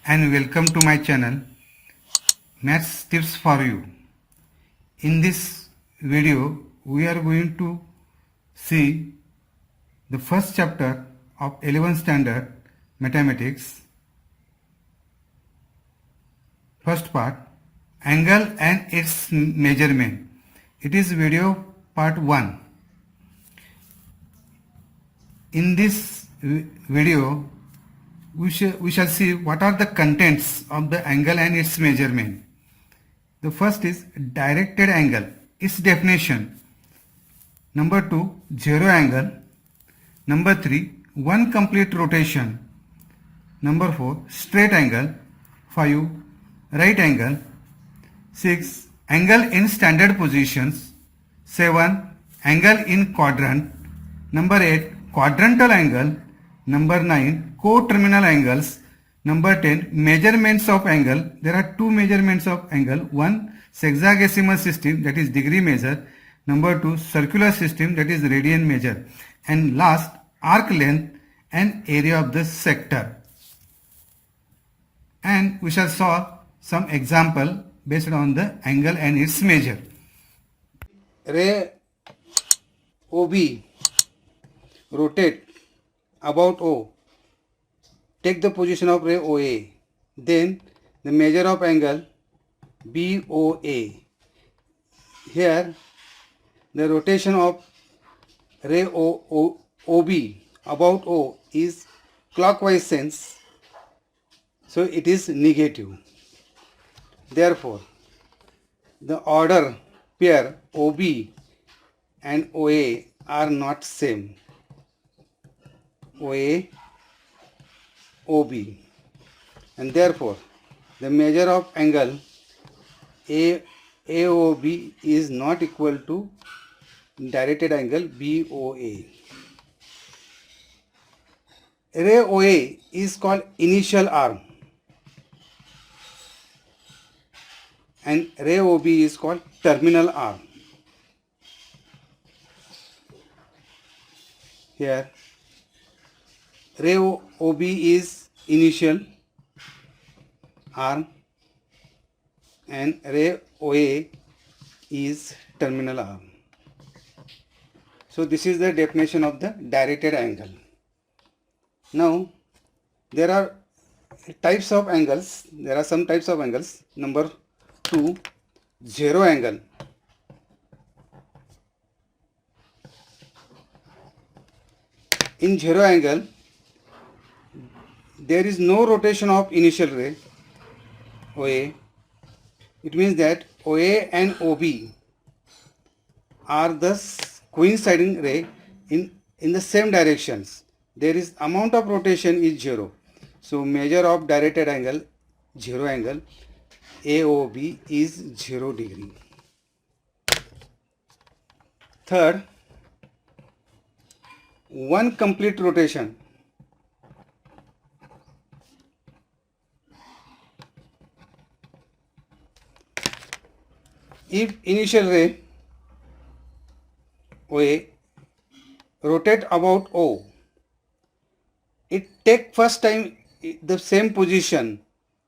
and welcome to my channel Maths Tips for You. In this video we are going to see the first chapter of 11th standard mathematics, first part, angle and its measurement. It is video part 1. In this video we shall see what are the contents of the angle and its measurement. The first is directed angle, its definition. Number 2, zero angle. Number 3, one complete rotation. Number 4, straight angle. 5, right angle. 6, angle in standard positions. 7, angle in quadrant. Number 8, quadrantal angle. Number 9, co-terminal angles. Number 10, measurements of angle. There are two measurements of angle. One, sexagesimal system, that is degree measure. Number 2, circular system, that is radian measure. And last, arc length and area of the sector. And we shall solve some example based on the angle and its measure. Ray OB rotate about O. Take the position of ray OA. Then the measure of angle BOA. Here the rotation of ray OB about O is clockwise sense, so it is negative. Therefore the order pair OB and OA are not same. OA OB, and therefore the measure of angle AOB is not equal to directed angle BOA. Ray OA is called initial arm and ray OB is called terminal arm. Here ray OB is initial arm and ray OA is terminal arm. So this is the definition of the directed angle. Now there are types of angles. There are some types of angles. Number 2, zero angle. In zero angle there is no rotation of initial ray OA. It means that OA and OB are the coinciding ray in the same directions. There is amount of rotation is zero. So measure of directed angle, zero angle, AOB is 0 degree. Third, one complete rotation. If initial ray OA rotate about O, it take first time the same position,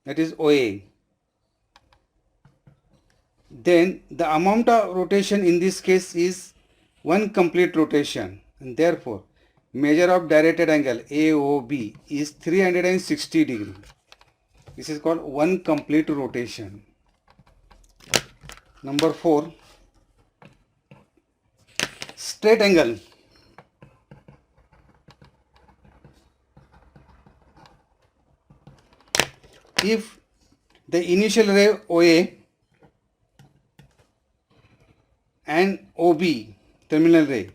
that is OA. Then the amount of rotation in this case is one complete rotation, and therefore measure of directed angle AOB is 360 degree. This is called one complete rotation. Number 4, straight angle. If the initial ray OA and OB, terminal ray,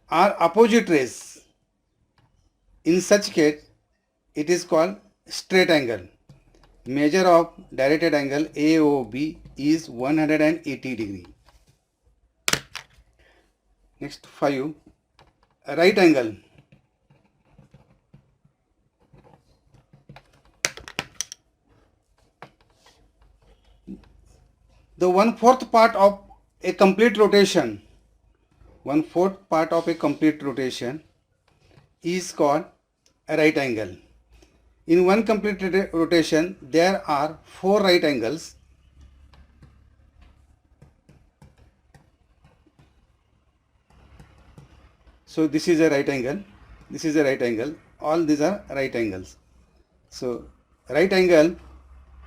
are opposite rays, in such case it is called straight angle. Measure of directed angle AOB is 180 degree. Next 5, right angle. The 1/4 part of a complete rotation, 1/4 part of a complete rotation is called a right angle. In one complete rotation, there are 4 right angles. So this is a right angle, this is a right angle, all these are right angles. So right angle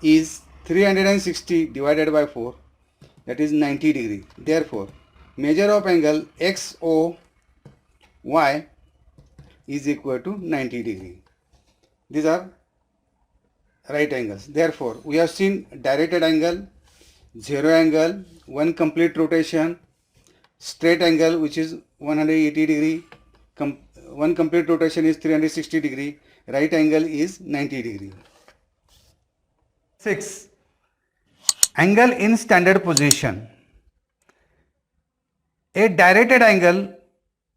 is 360 divided by 4, that is 90 degree. Therefore, measure of angle XOY is equal to 90 degree. These are right angles. Therefore, we have seen directed angle, zero angle, one complete rotation, straight angle which is 180 degree, one complete rotation is 360 degree, right angle is 90 degree. 6. Angle in standard position. A directed angle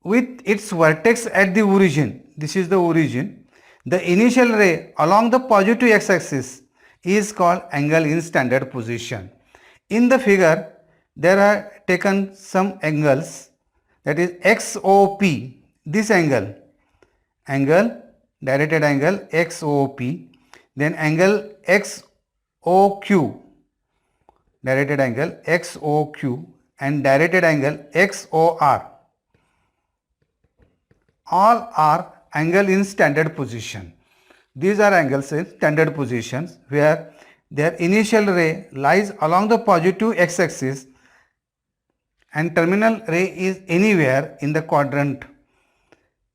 with its vertex at the origin, this is the origin, the initial ray along the positive x-axis is called angle in standard position. In the figure, there are taken some angles, that is XOP, this angle, directed angle XOP, then angle XOQ, directed angle XOQ, and directed angle XOR. All are angle in standard position. These are angles in standard positions where their initial ray lies along the positive x-axis and terminal ray is anywhere in the quadrant.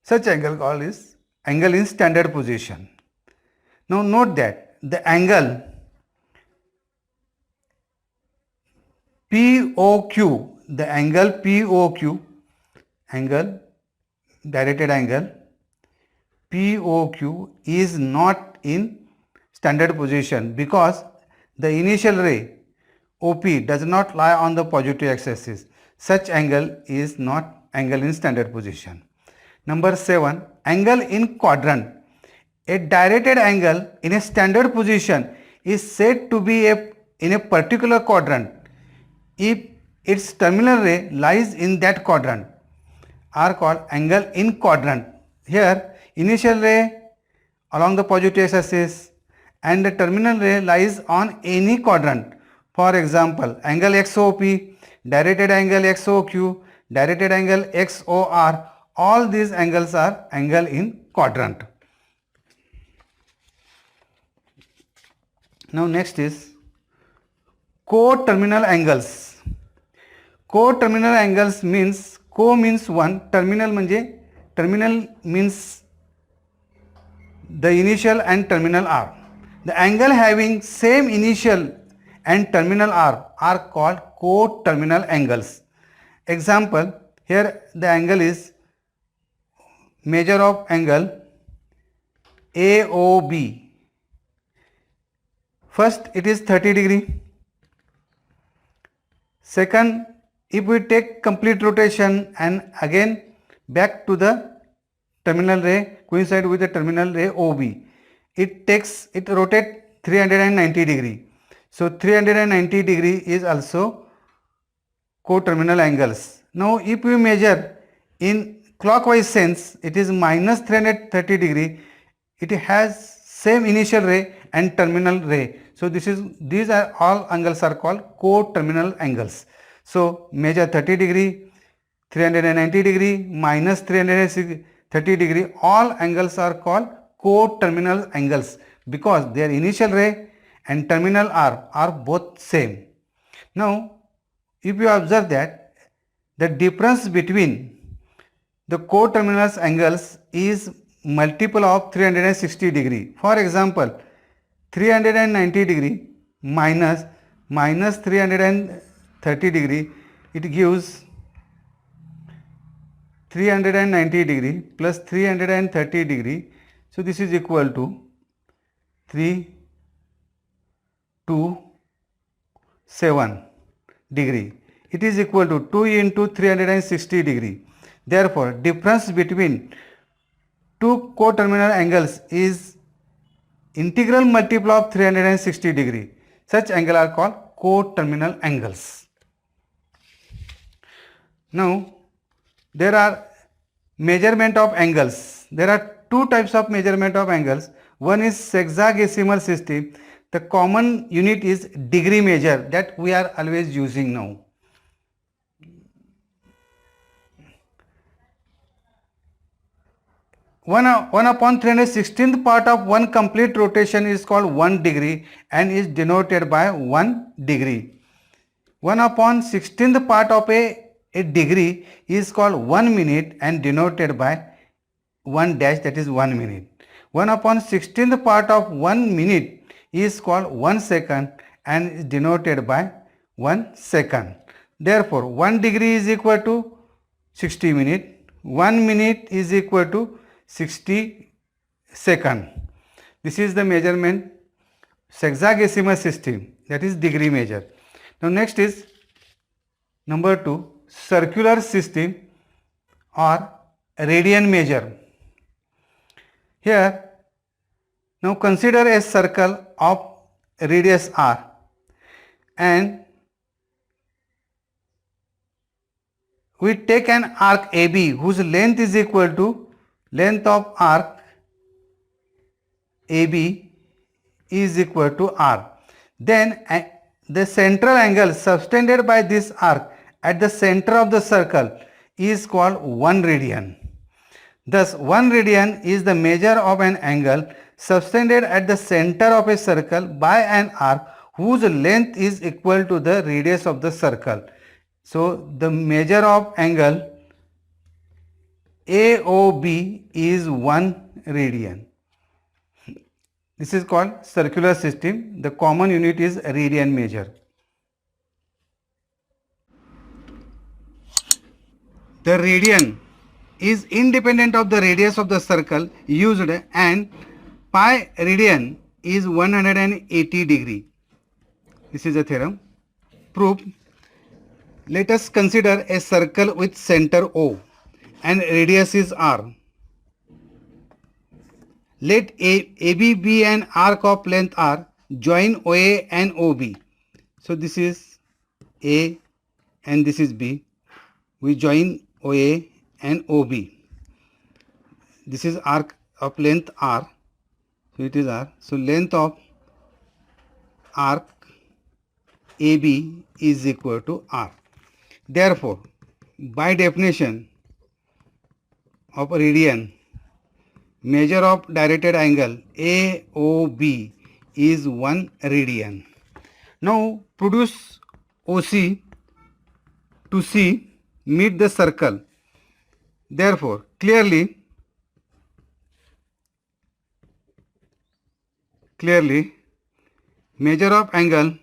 Such angle called is angle in standard position. Now note that the angle POQ, the angle POQ, directed angle POQ is not in standard position because the initial ray OP does not lie on the positive x-axis. Such angle is not angle in standard position. Number 7, angle in quadrant. A directed angle in a standard position is said to be in a particular quadrant if its terminal ray lies in that quadrant, are called angle in quadrant. Here initial ray along the positive x-axis and the terminal ray lies on any quadrant. For example, angle XOP, directed angle XOQ, directed angle XOR, all these angles are angle in quadrant. Now next is co-terminal angles. Co-terminal angles means, co means one, terminal means the initial and terminal are. The angle having same initial and terminal are called co-terminal angles. Example, here the angle is measure of angle AOB. First it is 30 degree. Second, if we take complete rotation and again back to the terminal ray coincide with the terminal ray OB, it rotates 390 degree. So 390 degree is also co-terminal angles. Now if we measure in clockwise sense, it is minus 330 degree. It has same initial ray and terminal ray. So these are all angles are called co-terminal angles. So measure 30 degree, 390 degree, minus 330 degree, all angles are called co-terminal angles because their initial ray and terminal are both same. Now if you observe that the difference between the co-terminal angles is multiple of 360 degree. For example, 390 degree minus 330 degree, it gives 390 degree plus 330 degree. So this is equal to 327 degree. It is equal to 2 into 360 degree. Therefore, difference between two co-terminal angles is integral multiple of 360 degree. Such angle are called co-terminal angles. Now, there are measurement of angles. There are two types of measurement of angles. one is sexagesimal system. The common unit is degree measure that we are always using now. One upon 316th part of one complete rotation is called 1 degree and is denoted by 1 degree. 1 upon 16th part of a degree is called 1 minute and denoted by 1 dash, that is 1 minute. 1 upon 16th part of 1 minute is called 1 second and is denoted by 1 second. Therefore, 1 degree is equal to 60 minutes, 1 minute is equal to 60 second. This is the measurement sexagesimal system, that is degree measure. Now next is number 2, circular system or radian measure. Here, now consider a circle of radius r and we take an arc AB whose length is equal to length of arc AB is equal to r. Then the central angle subtended by this arc at the center of the circle is called 1 radian. Thus, 1 radian is the measure of an angle subtended at the center of a circle by an arc whose length is equal to the radius of the circle. So, the measure of angle AOB is 1 radian. This is called circular system. The common unit is radian measure. The radian is independent of the radius of the circle used and pi radian is 180 degree. This is a theorem. Proof. Let us consider a circle with center O and radius is r. Let AB be an arc of length r, join OA and OB. So this is A and this is B. We join OA and OB. This is arc of length r. So it is r. So length of arc AB is equal to r. Therefore, by definition of radian, measure of directed angle AOB is 1 radian. Now produce OC to C meet the circle. Therefore, clearly measure of angle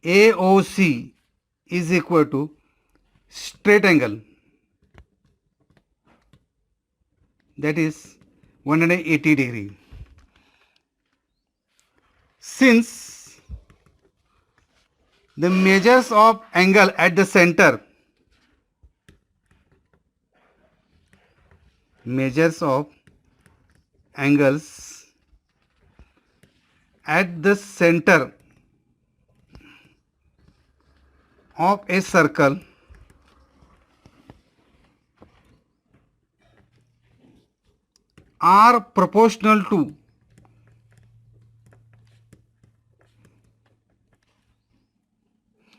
AOC is equal to straight angle, that is 180 degree. Since the measures of angle at the center measures of angles at the center of a circle are proportional to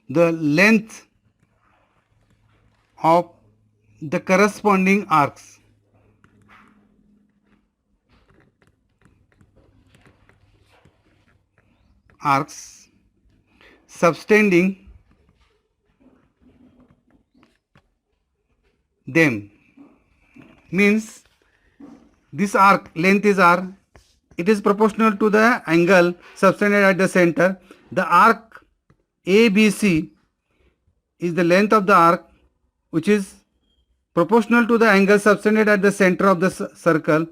the length of the corresponding arcs. Subtending them, means this arc length is r, it is proportional to the angle subtended at the center. The arc ABC is the length of the arc which is proportional to the angle subtended at the center of the circle,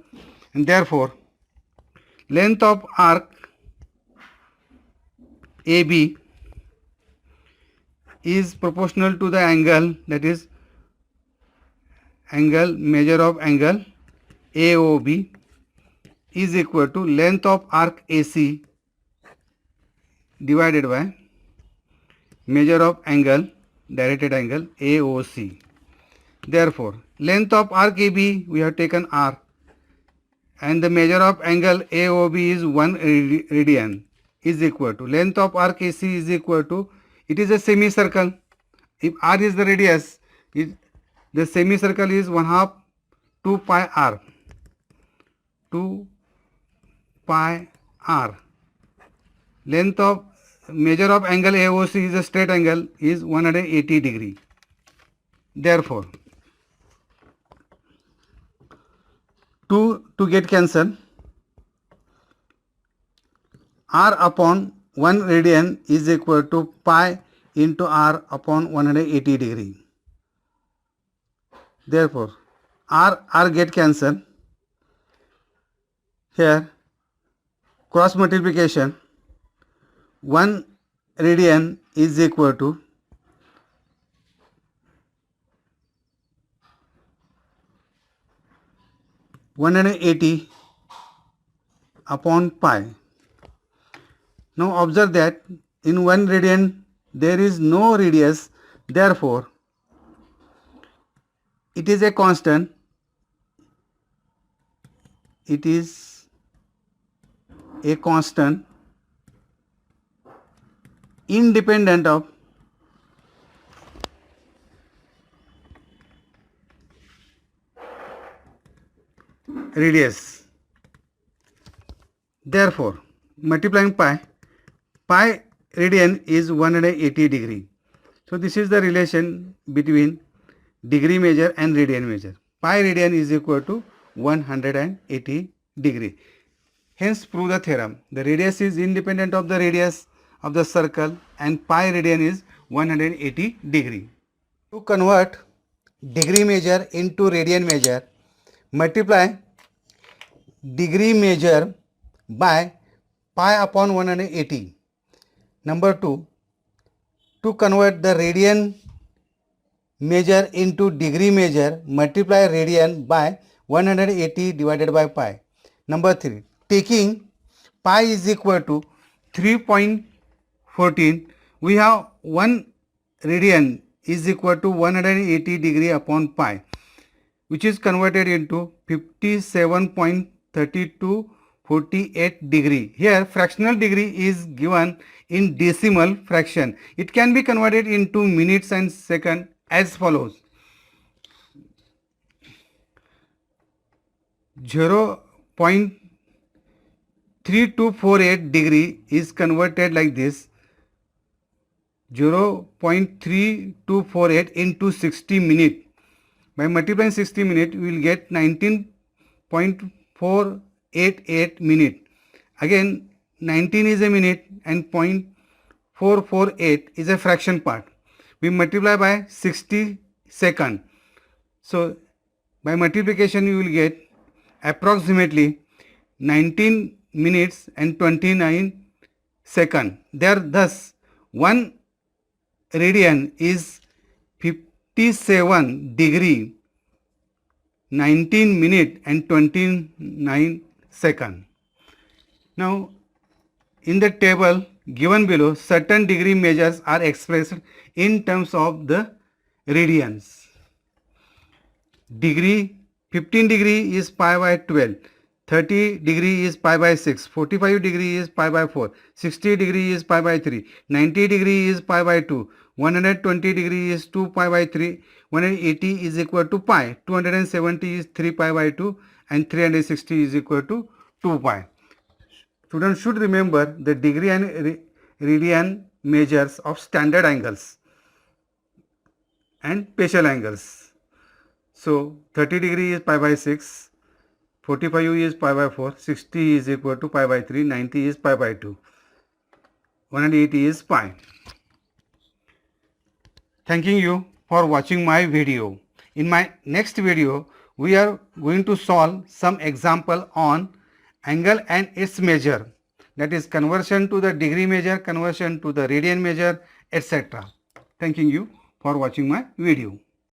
and therefore length of arc AB is proportional to the angle, that is angle measure of angle AOB is equal to length of arc AC divided by measure of angle directed angle AOC. Therefore, length of arc AB we have taken r and the measure of angle AOB is 1 radian is equal to length of arc AC is equal to, it is a semicircle. If R is the radius, the semicircle is 1/2 2 pi r. 2 pi r. Length of measure of angle AOC is a straight angle is 180 degree. Therefore, to get cancel, r upon 1 radian is equal to pi into r upon 180 degree. Therefore, r get cancel. Here cross multiplication, 1 radian is equal to 180 upon pi. Now observe that in 1 radian there is no radius, therefore it is a constant. It is a constant independent of radius. Therefore, multiplying pi radian is 180 degree. So this is the relation between degree measure and radian measure. Pi radian is equal to 180 degree. Hence prove the theorem. The radius is independent of the radius of the circle and pi radian is 180 degree. To convert degree measure into radian measure, multiply degree measure by pi upon 180. Number 2, to convert the radian measure into degree measure, multiply radian by 180 divided by pi. Number 3, taking pi is equal to 3.14, we have 1 radian is equal to 180 degree upon pi, which is converted into 57.3248 degree. Here fractional degree is given in decimal fraction. It can be converted into minutes and second as follows. 0.3248 degree is converted like this. 0.3248 into 60 minute. By multiplying 60 minute, we will get 19.488 minute. Again, 19 is a minute and 0.448 is a fraction part. We multiply by 60 second. So, by multiplication, you will get approximately 19 minutes and 29 second. Thus, 1 radian is 57 degree, 19 minute and 29 second. Now, in the table given below, certain degree measures are expressed in terms of the radians. Degree, 15 degree is pi by 12, 30 degree is pi by 6, 45 degree is pi by 4, 60 degree is pi by 3, 90 degree is pi by 2, 120 degree is 2 pi by 3, 180 is equal to pi, 270 is 3 pi by 2 and 360 is equal to 2 pi. Students should remember the degree and radian measures of standard angles and special angles. So 30 degree is pi by 6, 45 is pi by 4, 60 is equal to pi by 3, 90 is pi by 2, 180 is pi. Thanking you for watching my video. In my next video, we are going to solve some example on angle and its measure, that is conversion to the degree measure, conversion to the radian measure, etc. Thanking you for watching my video.